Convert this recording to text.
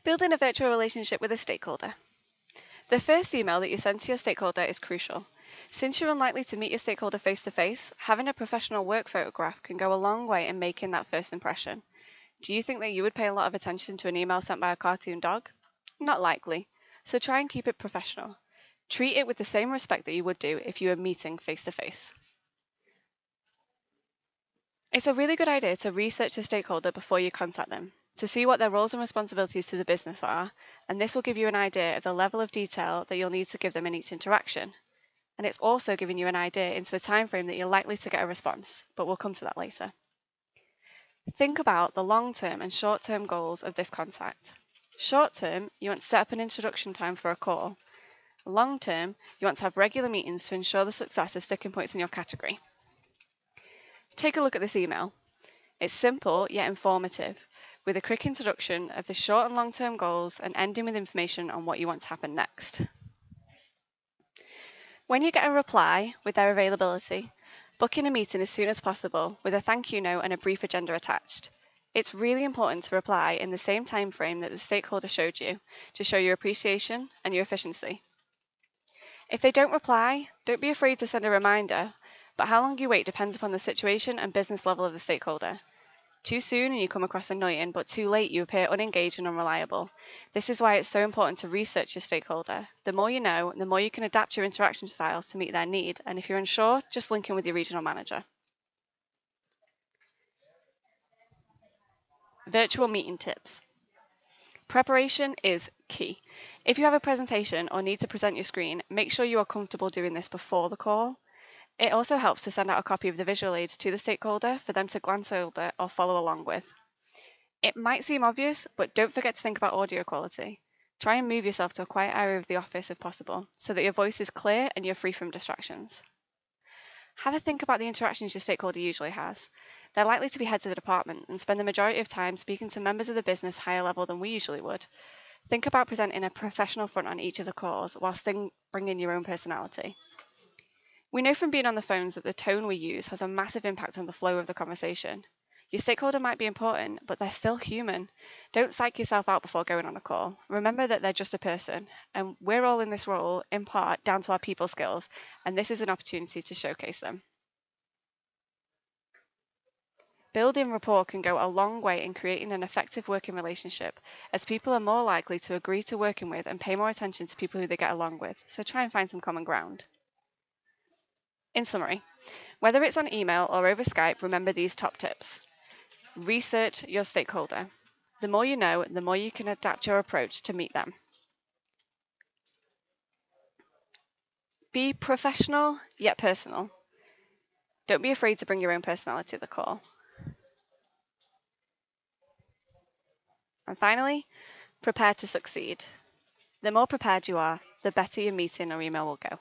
Building a virtual relationship with a stakeholder. The first email that you send to your stakeholder is crucial. Since you're unlikely to meet your stakeholder face-to-face, having a professional work photograph can go a long way in making that first impression. Do you think that you would pay a lot of attention to an email sent by a cartoon dog? Not likely. So try and keep it professional. Treat it with the same respect that you would do if you were meeting face-to-face. It's a really good idea to research the stakeholder before you contact them, to see what their roles and responsibilities to the business are, and this will give you an idea of the level of detail that you'll need to give them in each interaction. And it's also giving you an idea into the time frame that you're likely to get a response, but we'll come to that later. Think about the long-term and short-term goals of this contact. Short-term, you want to set up an introduction time for a call. Long-term, you want to have regular meetings to ensure the success of sticking points in your category. Take a look at this email. It's simple yet informative, with a quick introduction of the short and long-term goals and ending with information on what you want to happen next. When you get a reply with their availability, book in a meeting as soon as possible with a thank you note and a brief agenda attached. It's really important to reply in the same time frame that the stakeholder showed you to show your appreciation and your efficiency. If they don't reply, don't be afraid to send a reminder, but how long you wait depends upon the situation and business level of the stakeholder. Too soon and you come across annoying, but too late you appear unengaged and unreliable. This is why it's so important to research your stakeholder. The more you know, the more you can adapt your interaction styles to meet their need, and if you're unsure, just link in with your regional manager. Virtual meeting tips. Preparation is key. If you have a presentation or need to present your screen, make sure you are comfortable doing this before the call. It also helps to send out a copy of the visual aids to the stakeholder for them to glance over or follow along with. It might seem obvious, but don't forget to think about audio quality. Try and move yourself to a quiet area of the office if possible, so that your voice is clear and you're free from distractions. Have a think about the interactions your stakeholder usually has. They're likely to be heads of the department and spend the majority of time speaking to members of the business higher level than we usually would. Think about presenting a professional front on each of the calls while still bringing your own personality. We know from being on the phones that the tone we use has a massive impact on the flow of the conversation. Your stakeholder might be important, but they're still human. Don't psych yourself out before going on a call. Remember that they're just a person, and we're all in this role, in part, down to our people skills, and this is an opportunity to showcase them. Building rapport can go a long way in creating an effective working relationship, as people are more likely to agree to working with and pay more attention to people who they get along with, so try and find some common ground. In summary, whether it's on email or over Skype, remember these top tips. Research your stakeholder. The more you know, the more you can adapt your approach to meet them. Be professional yet personal. Don't be afraid to bring your own personality to the call. And finally, prepare to succeed. The more prepared you are, the better your meeting or email will go.